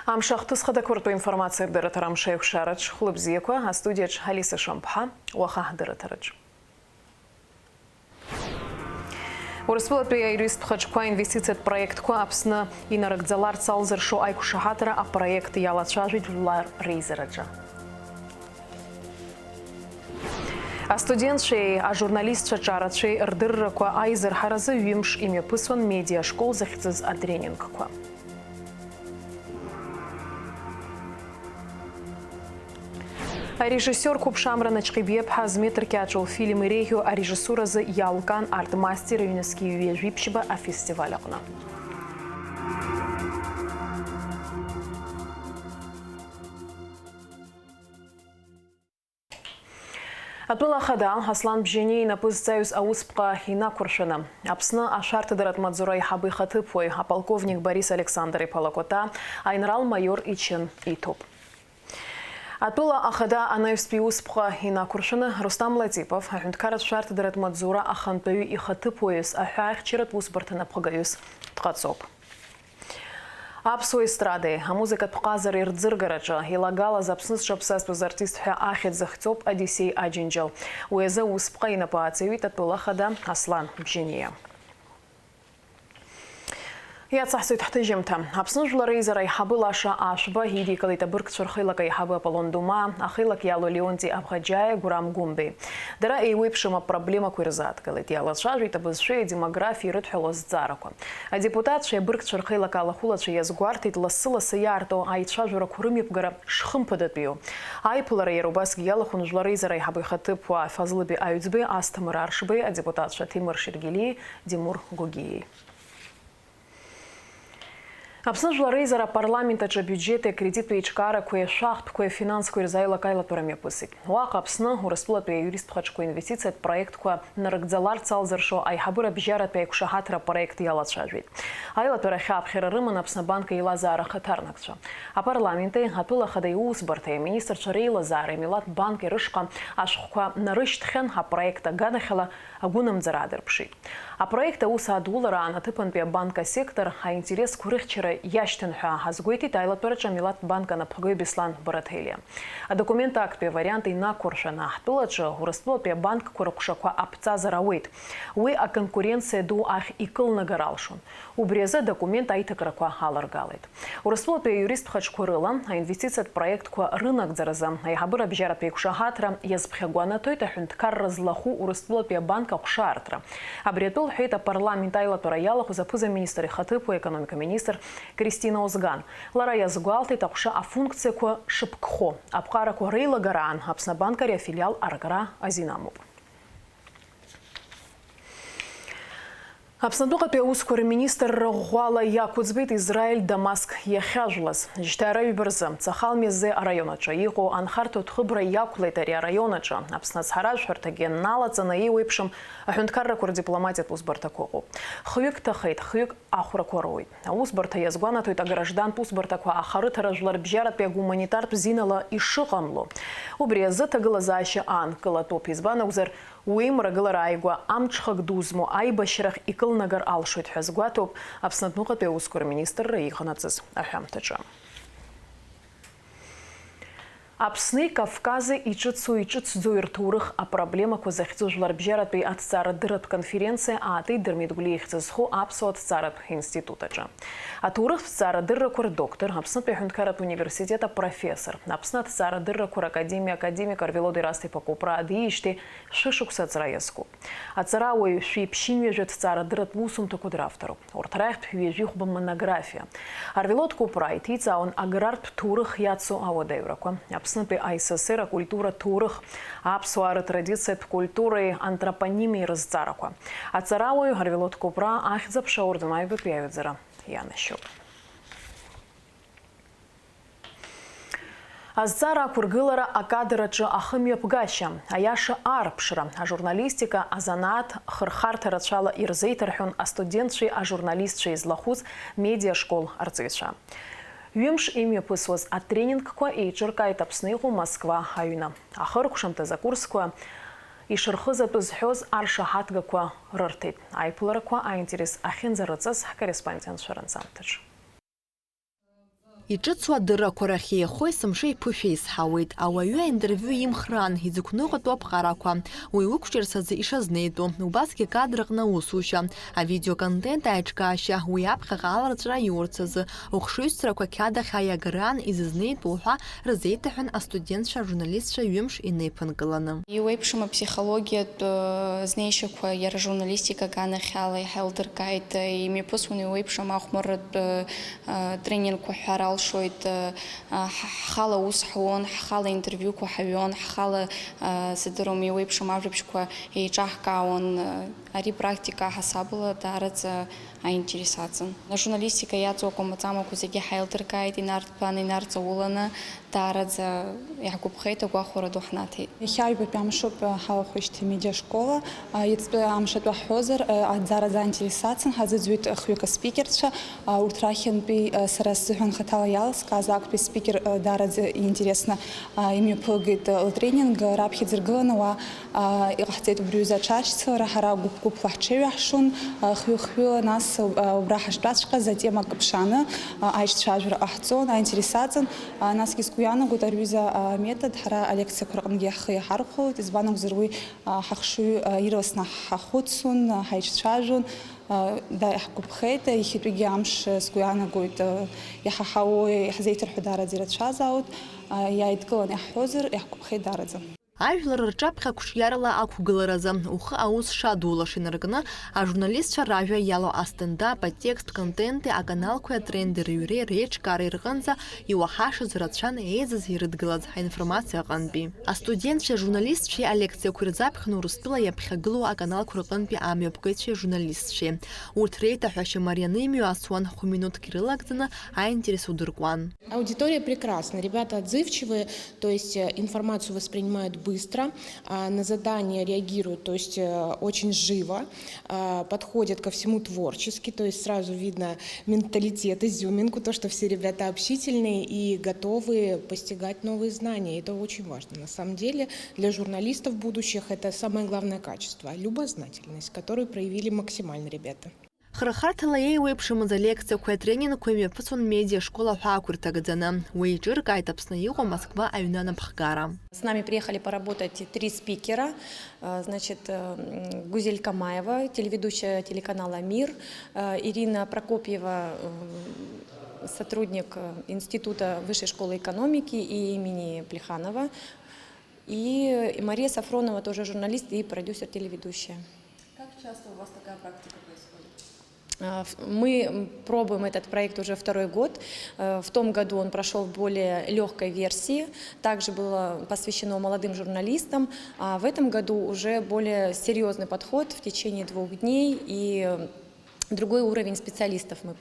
Амшахтысхада курту информация дырытарам шейх шарач хлыбзиеква, а студияч Алиса Шампха, уаха дырытарач. Урыспылатуя юрист Пхачква инвестицият проектку апсна и нарагдзалар цалзар шо айку шахатара, а проект ялачажить влар рейзераджа. А студентшей, а журналист шачаратшей рдырраква айзер харазы вимш имя пысон медиа школ захицыз адренингква. Режиссер Купшамра Начкибьеп Хазметр Кячул фильм и регио, а режиссура за Ялкан арт-мастер юнеский вежвипшиба о фестивалях. Атула хада Аслан Бжени на пызцаюс ауспка хина куршина. Апсна ашарты дарат мадзурай хабы хатыпой, а полковник Борис Александр Палакота, айнрал-майор Ичин Итоп. Атула ахада анаевспиус пха хина куршина Рустам Латипов, хунткарат шарты дарат мадзура аханпаю и хатыпоюс, а хахчират узбартана пхагаюс тхацоп. Апсу эстрады, а музыка тхазар ирдзыргараджа, илагала запснус шапсаспуз артист ха ахет захцоп Одиссей Аджинджал. Уэза успха и напаацевит атула хада Аслан Бжения. Я цахсует хтыжемта. Апснужла рейзера и хабы лаша ашба, хиди калита бырк чурхилака и хабы Аполлон Дума, ахилак ялу Леонтий Абхаджая, Гурам Гумби. Дара и выпшима проблема курзат, калит я лаша жита бызшея демографии рытхилос зараку. А депутат шея бырк чурхилака алахулача язгуартит лассыла саярто, а итша жура курымипгара шхымпадат бию. Айпулара ярубаски ялахун жла рейзера и хабы хатыпуа фазлыби аюцбе астамыр аршбе, а депутат ша Тимур Шергели, Димур Гугии. Апсна рейзера парламента ча бюджета кредит пейчкара, кое шахт, кое финанс, кое зайла кайла тураме пысык. Уак апсна урасплат пей юрист Пхачко инвестицият проект, кое нарагдзалар цалзаршо, ай хабура бжарат пей кушахатра проект ялат шажвит. Айла тура хаб херарыман апсна банка и лазара хатарнакча. А парламенте атула хадай узбарте министр чарей лазара милат банки рышка, ашхуа нарыштхен а проекта гадахела агунам зарадер пши. А проекта уса $, на тыпан пе банка сектор, а интерес курыхчера яштен ха хазгуйти тайла турача милат банка на пхагой бислан барателия. А документа акпе варианты на куршана тулача урастло пе банк куракушаква апца зарауит. Уи а конкуренция ду ах икл нагаралшун. У бреза документ айтакраква халаргалит. Урастло пе юрист Пхачкурыла, а инвестицият проект ква рынок заразам, а хабыра бжара пе кушахатра язбхягуана тойта хунткар разлаху урастло пе банка кушартра. А бретул хейта парламент айла тураялаху запуза министр хатыпу экономика министр Кристина Озган. Лара язгуалты такша а функция ко шипкхо. Апкара ко рейла гаран, апсна банкаря филиал Аргара Азинаму. Апснадука пеускор министр Гуала Якутсбит Израиль Дамаск яхяжлас. Жтара юберза цахал мезе районача. Его анхарту тхыбра якулетари районача. Апснас хараж хартаген налаца на иуипшим ахюнткарра кур дипломатият узбартакогу. Хюк тахейт хюк ахуракоруй. Узбарта язгуана туйта граждан пузбартаку ахарыт ражлар бжарат пе гуманитар зинала и шихамло. Убреза тагалазаща ан калатоп избана узер уимра галарайгуа амчхак дузму айбашрах икл нагар алшут хазгуатоп апснатнука пеускор министр Раиханацис Ахамтача. Апсны Кавказы ичыцу зуиртурых, а проблема ко захицу жларбжарат пей от цара дырат конференция, а ты дырмидгулиих цесху апсу от царат институтача. А турых в цара дырра кур доктор, апснат пехункарат университета профессор, апснат цара дырра кур академик арвелоды расты покупра адиишти шишук сацраеску. А цара ой шипшин вежет цара дырат вусум таку драфтеру. Ортрайхт вежих бы монография. Арвелод купра и тица он аграрт турых яцу аводевраку. Апснапе АССР культура турых, апсуары традиция культуры антропонимии разцараква. А царавою гарвелот купра ахзапша орденай выпьявидзера. Я нащуп. Азцара кургылара акадырача ахымья пгаща, а яша арпшра, а журналистика, а занат хырхарта рачала ирзейтерхюн, а студентши, а журналистши из лахуз медиашкол арцитша. Вимш имя пысвоз а тренинг ква и черкает апснейху Москва хаюна. А хыркушамта закурсква и шерхыза пызхёз аршахатга ква рыртит. Айпулара ква а интерес ахен зарыцас корреспондент Шарансантыч. Иҿыцуа адыррақәа рахь еихо есымша иԥышәа исҳауеит. Ауаҩы аинтервиу имхран, изықәныҟәатәу аԥҟарақәа, уи ықәҿырц азы ишазнеитәу, убасгьы акадраҟны аусушьа, авидеоконтент аиҿкаашьа, уи аԥхьаҟа аларҵәара иурц азы, ухшыҩзцрақәа қьадахь аиагаран изызнеитәу ҳәа рзеиҭаҳәан астудентцәа, ажурналистцәа ҩымш инеиԥынкыланы. Иуеиԥшым апсихологиатә знеишьақәа иара ажурналистика аганахьала иҳаилдыркааит, имҩаԥысуан иуеиԥшым ахәмарратә тренингқәа ҳәара алшоит, ҳхала аус ҳуон, ҳхала интервиуқәа ҳаҩон, ҳхала сыздыруам иуеиԥшым ажәабжьқәа еиҿаҳкаауан. Ари практика ҳасабала даараӡа аинтересаtzen. Ажурналистика иаҵоу акәамаҵамақәа зегьы ҳаилдыркааит, инарҭбан, инарҵауланы, даараӡа иаҳгәаԥхеит, агәахәара ду ҳнаҭеит. Иахьа аҩбатәи амшуп ҳалахәышьҭ амедиашкола. Иацтәи амшатәы ҳҳәозар, даараӡа аинтересаtzen, ҳаӡыӡҩит хҩык аспикерцәа, урҭ рахьынтәи сара сзыҳәан хаҭала иалскааз актәи спикер даараӡа интересны имҩаԥылгеит лтренинг, раԥхьа ӡыргыланы уа иҟаҳҵеит убри аҩыза аҽашьцылара, ҳара гәыԥ-гәыԥла ҳҽеиҩаҳшон, хҩы-хҩыла, нас убра ҳаштәаҵәҟьаз атема каԥшаны аишьцәажәара ҟаҳҵон, аинтересаtzen, насгьы сгәы иаанагоит аҩыза аметод ҳара алекциақәа рҟынгьы ҳхы иҳархәалоит, избан акәзар уи ҳахшыҩ ирласны ҳахәыцун, ҳаиҿцәажәон, ҳгәаԥхеит, иахьатәигьы амш сгәы иаанагоит иаҳаҳауа, иаҳзеиҭарҳәо даараӡа ирацәазаауеит, иааидкыланы иаҳҳәозар, иаҳгәаԥхеит даараӡа. Ажәлар рҿаԥхьа қәҿиарала ақәгыларазы, ухы аус шадулаш инаркны, ажурналистцәа ражәа иалоу астендап, атекст, контенти, аканалқәеи атренди рыҩреи реиҿкаареи рҟынӡа иуаҳашаз рацәан еизаз ирыдгылаз аинформациа аҟынтәи. Астудентцәеи ажурналистцәеи алекциақәа ирзаԥхьаны Урыстәыла иаԥхьагылоу аканалқәа рҟынтәи амҩаԥгаҩцәеи ажурналистцәеи. Урҭ реиҭаҳәашьа марианы имҩасуан, хә-минуҭк ирылагӡаны аинтерес удыркуан. Аудитория прекрасна, ребята отзывчивые, то есть информацию воспринимают быстро, на задания реагируют, то есть очень живо, подходят ко всему творчески, то есть сразу видно менталитет, изюминку, то, что все ребята общительные и готовы постигать новые знания. Это очень важно. На самом деле для журналистов будущих это самое главное качество, любознательность, которую проявили максимально ребята. Храхарҭала еиуеиԥшымыз алекциақәеи атренингқәеи имҩаԥысуан медиашкола ҳәа ақәырҭагӡаны. Уи еиҿыркааит Аԥсны иҟоу Москва аҩны анапхгара. С нами приехали поработать 3 спикера. Значит, Гузель Камаева, телеведущая телеканала «Мир», Ирина Прокопьева, сотрудник Института высшей школы экономики и имени Плеханова, и Мария Сафронова, тоже журналист и продюсер телеведущая. Как часто у вас такая практика происходит? Мы пробуем этот проект уже 2-й год. В том году он прошел в более легкой версии. Также было посвящено молодым журналистам. А в этом году уже более серьезный подход в течение 2 дней. И другой уровень специалистов мы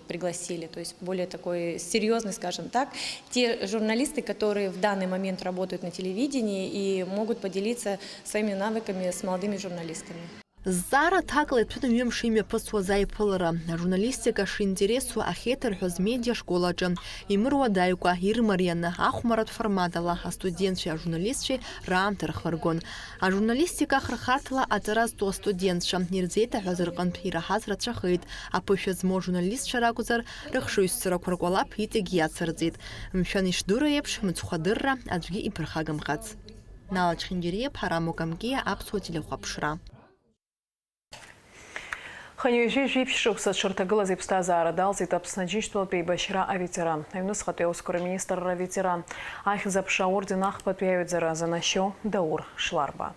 пригласили. То есть более такой серьезный, скажем так. Те журналисты, которые в данный момент работают на телевидении и могут поделиться своими навыками с молодыми журналистами. Зара ҭакла иҭәын ҩымш имҩаԥысуаз аиԥылара, ажурналистика шинтересу ахьеиҭарҳәоз медиашколаҿы, имыруадаҩқәа ирмарианы ахәмаратә форматала астудентцәеи ажурналистцәеи раамҭа рхыргон. Ажурналистика храхарҭала аҵара зтәу астудентцәа ирзеиҭаҳәаз рҟынтә ираҳаз рацәахеит. Аԥышәа змоу ажурналистцәа ракәзар, рыхшыҩзцрақәа ркәалаԥ иҵегь иацырҵеит. Мшәан ишдыру еиԥш, мыцхәадырра аӡәгьы иԥырхагамхац. Нала Чхиндириев, Ҳарам Мукамкиа, Аԥсуа телехәаԥшра. Ханҩежьи жәиԥшьшықәса дшырҭагылаз иԥсҭазаара далҵит Аԥсны Џьынџьтәылатәи еибашьра аветеран. Аҩнуҵҟатәи аусқәа рминистрра аветеран. Ахьӡ-аԥша аорден ахԥатәи аҩаӡара занашьо Даур Шларба.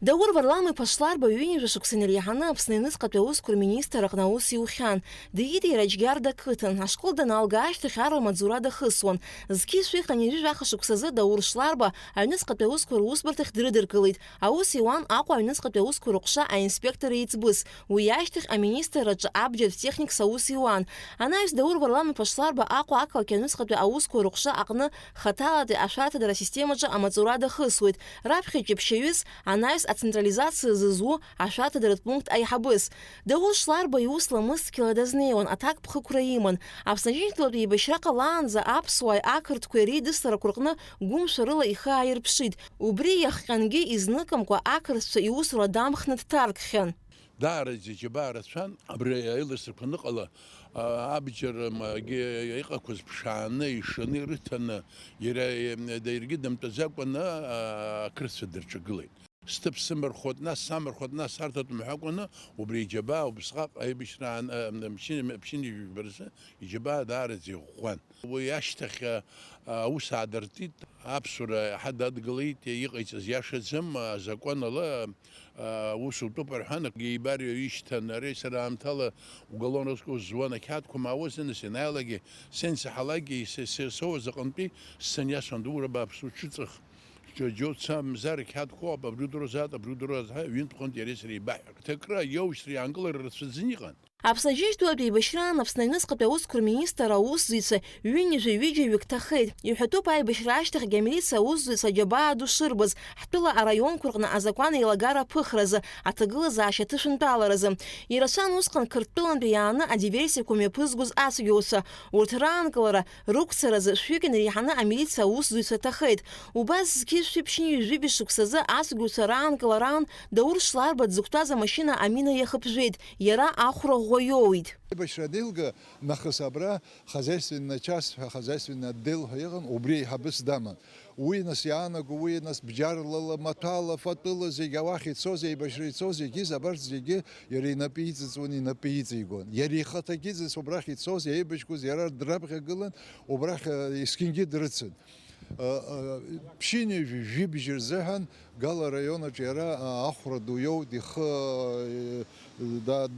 Даур Варламиԥа Шларба ҩынҩажәа шықәсан иреиҳаны Аԥсны Аҩныҵҟатәи аусқәа рминистр аҟны аус иухьан. Диит иара Џьгьарда ақыҭан. Ашкол даналга ашьҭахь ар амаҵура дахысуан. Зқьышәи ханҩежьи жәаха шықәсазы Даур Шларба Аҩныҵҟатәи аусқәа русбарҭахь дрыдыркылеит. Аус иуан Аҟәа Аҩныҵҟатәи аусқәа рыҟәша аинспектор еиҵбыс. Уи ашьҭахь аминистрраҿы абџьар техникс аус иуан. Анаҩс Даур Варламиԥа Шларба Аҟәа ақалақь Аҩныҵҟатәи аусқәа рыҟәша аҟны хаҭалатәи ашәарҭадара системаҿы амаҵура дахысуеит. Раԥхьа ҷаԥшьаҩыс анаҩс ацентрализациа зызу ашәарҭадаратә пункт аиҳабыс. Даур Шларба иус ламысҭқьала дазнеиуан, аҭак ԥхықәра иман. Аԥсны Џьынџьтәылатәи еибашьра ҟалаанӡа аԥсуааи ақырҭқәеи реидысларақәа рҟны гәымшәа рыла ихы ааирԥшит. Убри иахҟьангьы изныкымкәа ақырҭцәа иусура дамхны дҭаркхьан. Даараӡа џьабаа рацәан абри аилырсрақәа аныҟала абџьар иҟақәаз ԥшааны, ишаны, ирыҭаны, иара даиргьы дамтәаӡакәаны ақырҭцәа дырҿагылеит. Сҭыԥ сымырхәот, нас самырхәот, нас арҭатә мҳәакәаны, убри иџьабаа, убысҟак аибашьра ԥшьынҩажәибарзы иџьабаа даараӡа иӷәӷәан. Уи ашьҭахь аус аадыртит, аԥсуара ҳададгылеит, иҟаиҵаз иашаӡам, азакәан ала ус утәуп рҳәан, еибарҩо ишьҭан, ари сара аамҭала уголовно-розысков зуан ақьаадқәа маауазны, санааилагьы, сенсаҳалагьы соуаз аҟынтәи сцениасуан дура бааԥсу ҽыҵых. Џьоуца мзар қьаадқәоуп, абрудуроза ҩынтә ҟынтә иареи сареи еибаҳҳәап. Ҭакра иоужьҭра иаанкылара рацәаӡаны иҟан. Аԥсажьыжәтәылатәи еибашьраан Аԥсны Аҩныҵҟатәи Аусқәа Рминистр аусзуҩцәа ҩынҩажәа-ҩыџьа ҭахеит. Иҳәатәуп аибашьра ашьҭахьгьы амилициа аусзуҩцәа аџьабаа ду шырбаз, ҳтәыла араионқәа рҟны азакәан еилагара аԥыхразы, аҭагылазаашьа аҭышәынтәаларазы. Ирацәан усҟан Қырҭтәылантәи иааны адиверсиақәа мҩаԥызгоз ацәгьоуцәа. Урҭ раанкылара, рықәцаразы шәҩык инареиҳаны амилициа аусзуҩцәа ҭахеит. Убас зқьи ԥшьынҩажәибаҩ шықәсазы ацәгьоуцәа раанкылараан Даур Шларба дзықәтәаз амашьына амина иахыԥжәеит. Иара ахәра ӷәӷәа. Аибашьра адеилга нахыс абра хозяйственный час, хозяйственный отдел иҟан, убри еиҳабыс даман. Уи нас иаанаго, уи нас бџьарлала, маҭәала, фатәыла зегьы ауахь ицоз, еибашьра ицоз зегьы абарҭ зегьы иара инапы иҵыҵуан, инапы иҵигон. Иара ихаҭагьы убрахь ицоз, еибашьқәоз иара драԥхьагылан, убрахь есқьынгьы дрыцын. Ԥшьынҩажәибжьы рзыҳәан Гала араионаҿ иара ахәра ду иоуит, ихы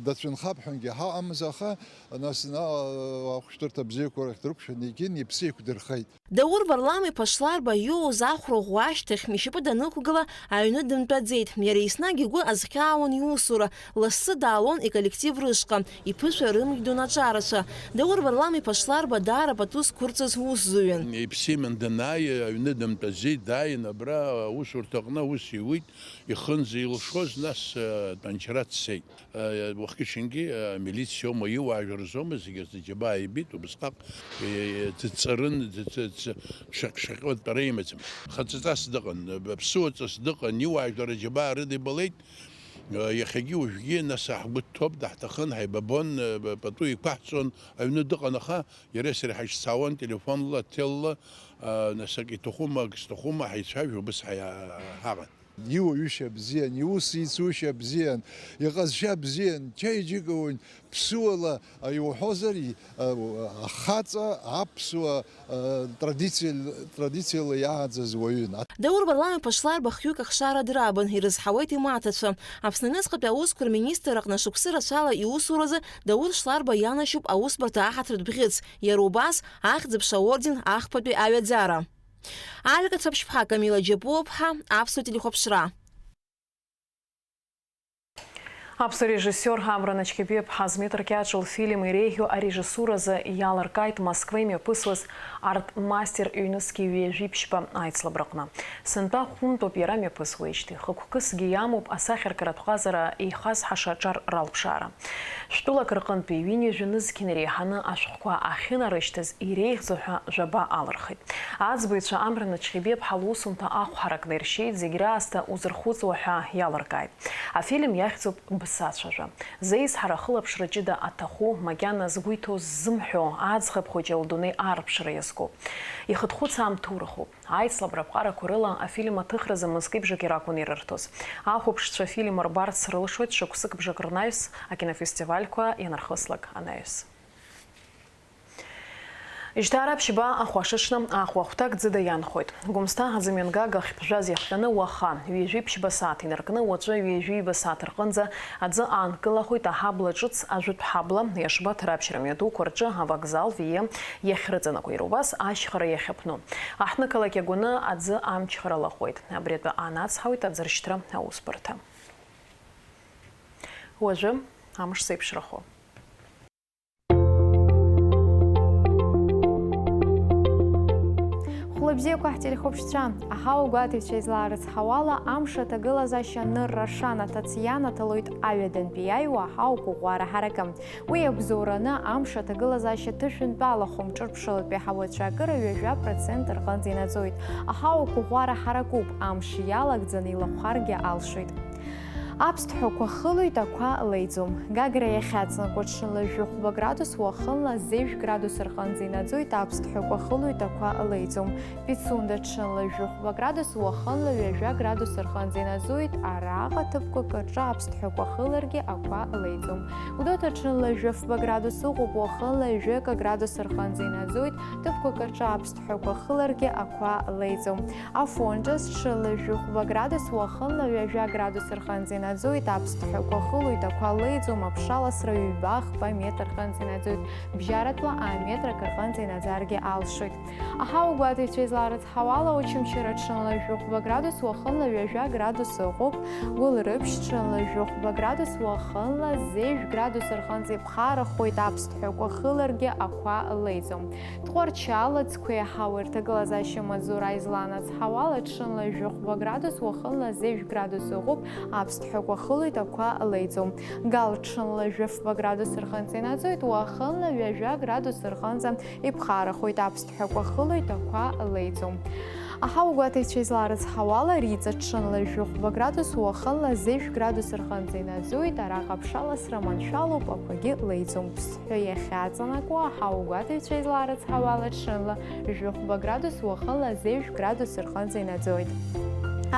дацәынхап ҳәангьы ҳаҟамыз, аха нас ахәшәтәырҭа бзиақәа рахь дрықәшәаны икин, иԥсы еиқәдырхеит. Даур Варлам-иԥа Шларба иоуз ахәра ӷәӷәа ашьҭахь ишьапы данықәгыла аҩны дымтәаӡеит. Иара еснагь игәы азхьаауан иусура, лассы даалон иколлектив рышҟа, иԥышәа рымыжәдон аҿарацәа. Даур Варлам-иԥа Шларба даара пату зқәырҵаз усзуҩын. Иԥсы иман данааи, аҩны дымтәаӡеит, дааин абра аусурҭаҟны ус иуит, ихынӡа илшоз, нас тәанчара дцеит. Уахгьы-ҽынгьы амилициа аума, иуаажәлар рзоума, зегьы аџьабаа ибит, убысҟак дыҵарын, шаҟьшаҟьуа дтәара имаӡам. Хаҵаҵас дыҟан, ԥсуаҵас дыҟан, иуаажәлар аџьабаа рыда ибалеит. Иахьагьы уажәгьы нас ҳгәы дҭоуп, даҳҭахын, ҳаибабон, пату иқәаҳҵон, аҩны дыҟан, аха иареи сареи ҳаишьцаауан телефонла, телла, нас ак иҭахума, ак зҭахума ҳаицәажәо, убас ҳаҟан. Иуаҩышьа бзиан, иус ицушьа бзиан, иҟазшьа бзиан, чаиџьыкауан, ԥсуала иуҳәозар, ахаҵа аԥсуа традициала иааӡаз уаҩын. Даур Варлам-иԥа Шларба хҩык ахшара драбын, ирызҳауеит имаҭацәа. Аԥсны Аҩныҵҟатәи Аусқәа Рминистр аҟны шықәсы рацәала иусуразы Даур Шларба ианашьоуп аусбарҭа аҳаҭыртә бӷьыц. Иара убас ахьӡ-ԥша аорден ахԥатәи аҩаӡара. Альга Цаԥшьԥҳа, Камила Џьапуа-ԥҳа, Аԥсуа телехәаԥшра. Аԥсуа режиссер Амра Начкебиаԥҳа змеиҭыркьаҿ лфильм иреиӷьу арежиссуразы иалыркааит Москва имҩаԥысуаз арт-мастер ҩнызқьи ҩажәиԥшьба аицлабраҟны. Сынтәа хәынтәоуп иара мҩаԥысуеижьҭеи. Хықәкысгьы иамоуп асахьаркыратә ҟазара еихазҳаша аҿар ралԥшаара. Шәтәылак рҟынтә ҩынҩажәа нызқьи инареиҳаны ашәҟәқәа ахьынарышьҭыз иреиӷьӡоу ҳәа жәаба алырхит. Аӡбаҩцәа Амра Начкебиаԥҳа лусумҭа ахәҳаракны иршьеит, зегь раасҭа узырхәыцуа ҳәа иалыркааит. Афильм иахьӡуп бысацәажәа. Зеизҳара ахылаԥшра ҷыда аҭаху, макьана згәы иҭоу ззымҳәо аӡӷаб хәыҷы лдунеи аарԥшра иазкуп. Ихыҭхәыц аамҭоурахуп. Аицлабра ԥҟарақәа рыла афильм аҭыхразы мызкы-бжаки ракәын ирырҭоз. Ахәаԥшцәа афильм рбарц рылшоит шықәсык-бжак рнаҩс акинофестивальқәа ианархыслак анаҩс. Ижьҭаара ԥшьба ахәашышны ахәахәҭак ӡыда ианхоит. Гәымсҭа аӡымҩангага ахьԥжәаз иахҟьаны уаха ҩажәи-ԥшьба сааҭ инаркны уаҵәы ҩажәи-ҩба сааҭ рҟынӡа аӡы аанкылахоит аҳабла ҿыц ажәытә ҳабла иашбаҭара аԥшьра мҩадуқәа рҿы авокзал виа иахьрыҵанакуеит. Убас ашьхара иахьаԥну. Аҳҭнықалақь иагәаны аӡы амчхара лаҟәуеит. Абри атәы анацҳауеит аӡыршьҭра аусбарҭа. Уажәы амш зеиԥшрахо. Хәлабзиақәа ҳтелехәаԥшцәа, аҳауа гәаҭеицәа излаарыцҳауала амш аҭагылазаашьа нырра-шан аҭац ианаҭалоит аҩадантәи иааиуа аҳауа кәыкәуара ҳаракы. Уи агәзоураны амш аҭагылазаашьа ҭышәынтәала хәымҿырԥшылатәи аҳауацәа акыра ҩажәа% рҟынӡа инаӡоит. Аҳауа кәыкәуара ҳаракуп, амш иалагӡаны илахәхаргьы алшоит. Аԥсҭҳәақәа хылоит, ақәа леиӡом. Гагра иахьаҵанакуа ҽынла-жәохәба градус, уахынла 0 градус рҟынӡа инаӡоит, аԥсҭҳәақәа хылоит, ақәа леиӡом. Пицунда ҽынла-жәохәба градус, уахынла 2 градус рҟынӡа инаӡоит, араҟа ҭыԥқәак рҿы аԥсҭҳәақәа хыларгьы, ақәа леиӡом. Гәдоуҭа ҽынла-жәохәба градус ыҟоуп, уахынла 1 градус рҟынӡа инаӡоит, ҭыԥқәак рҿы аԥсҭҳәақәа хыларгьы, ақәа леиӡом. Афонџьас ҽынла-жәохәба градус, уахынла 2 градус рҟынӡа инаӡоит, аԥсҭҳәақәа хылоит, ақәа леиӡом, аԥшаласра ҩба-хԥа метр рҟынӡа инаӡоит, бжьаратәла метрак рҟынӡа инаӡаргьы алшоит. Аҳауа гәаҭеицәа излаарыцҳауала Очамчыра ҽынла-жәохәба градус, уахынла 2 градус ыҟоуп, Гәылрыԥшь ҽынла-жәохәба градус, уахынла 0 градус рҟынӡа иԥхарахоит, аԥсҭҳәақәа хыларгьы, ақәа леиӡом. Тҟәарчал ацқәеи аҳауа ирҭагылазаашьа маҵзура изланацҳауала ҽынла-жәохәба градус, уахынла 0 градус ыҟоуп, аԥсҭҳәақәа хылоит, ақәа леиӡом. Гал ҽынла-жәохәба градус рҟынӡа инаӡоит, уахынла 2 градус рҟынӡа иԥхарахоит, аԥсҭҳәақәа хылоит, ақәа леиӡом. Аҳауа гәаҭеицәа излаарыцҳауала Риҵа ҽынла-жәохәба градус, уахынла 0 градус рҟынӡа инаӡоит, араҟа аԥшаласра маншәалоуп, ақәагьы леиӡом. Ԥсҳәы иахьаҵанакуа аҳауа гәаҭеицәа излаарыцҳауала ҽынла-жәохәба градус, уахынла 0 градус рҟынӡа инаӡоит.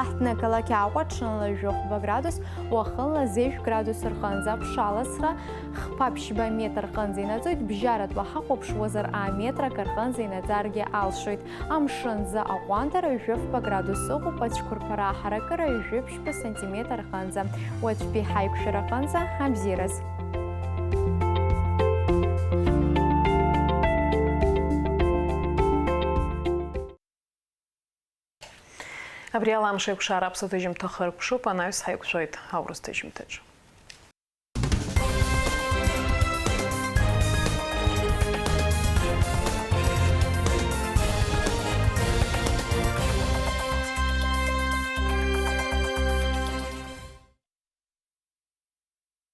Аҳҭнықалақь Аҟәа ҽынла-жәохәба градус, уахынла 0 градус рҟынӡа аԥшаласра хԥа-ԥшьба метр рҟынӡа инаӡоит, бжьаратәла ҳахәаԥшуазар метрак рҟынӡа инаӡаргьы алшоит. Амшынӡа аҟәандара 1 градус ыҟоуп, ацәқәырԥара аҳаракыра 1 сантиметр рҟынӡа. Уаҵәтәи ҳаиқәшәара рҟынӡа абзиараз. Абри ала амш еиқәшара аԥсуа ҭыжьымҭ ахы рԥшуп, анаҩс ҳаиқәшәоит аурыс ҭыжьымҭаҿ.